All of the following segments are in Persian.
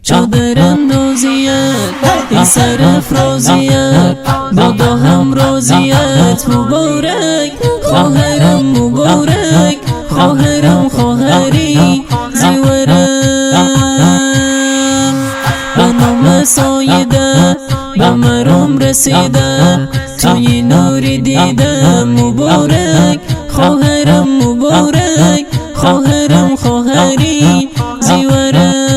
چادر اندازیت ای سرافرازیت بادا هم رازیت مبارک خواهرم مبارک خواهرم خواهری زیورم به نام سایده به مرام رسیده توی نوری دیدم مبارک خواهرم مبارک خواهرم خواهری زیورم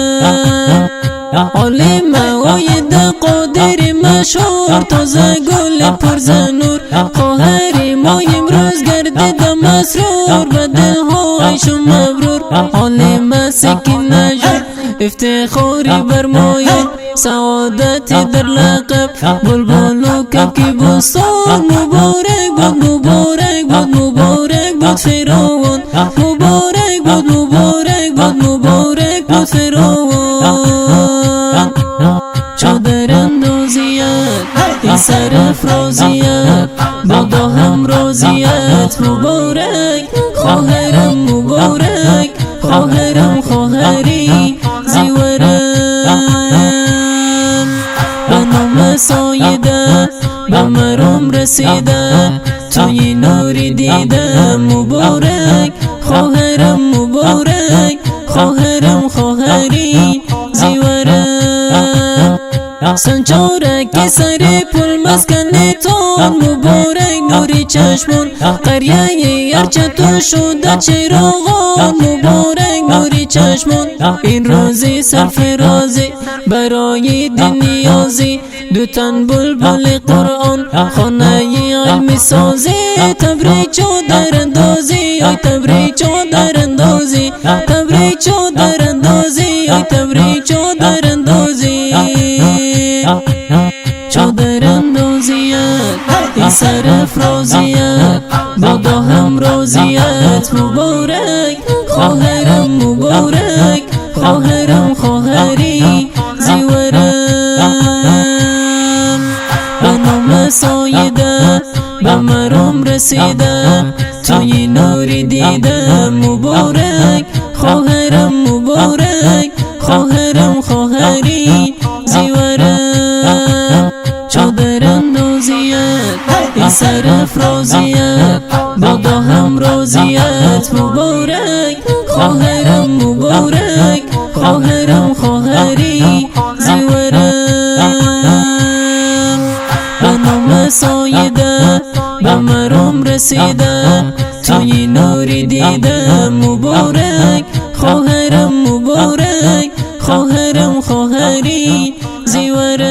عالم آید قادر مشهور تازه گل پرزنور خواهر ما امروز گردیده مسرور به دلهایشون مبرور عالم سکین نجور افتخاری بر مایه سعادتی در لقب بلبل و کبکی بستان مبارک بود مبارک بود مبارک بود فراوان مبارک بود مبارک بود مبارک بود فراوان چادر اندازیت ای سرافرازیت بادا هم رازیت مبارک خواهرم مبارک خواهرم خواهری زیورم به نام سایده به مرام رسیده توی نوری دیدم مبارک خواهرم مبارک خواهرم خواهری زیورم سنجارک سر پل مسکن تان مبارک نوری چشمون قریه ارچتو شده چراغان مبارک نوری چشمون این روزی سرفرازی برای دین نیازی دو تن بلبل قرآن خانه علمی سازی تبریک چادر اندازی ای تبریک چادر اندازی تبریک چادر اندازی ای تبریک چادر اندازی چادر اندازیت ای سرافرازیت بادا هم رازیت مبارک خواهرم مبارک خواهرم خواهری زیورم به نام سایده به مرام رسیده توی نوری دیدم مبارک خواهرم مبارک خواهرم خواهری زیورم چادر اندازیت ای سرافرازیت بادا هم رازیت مبارک خواهرم مبارک خواهرم خواهری زیورم به نام سایده به مرام رسیده توی نوری دیدم مبارک خواهرم مبارک خواهرم خواهری زیورم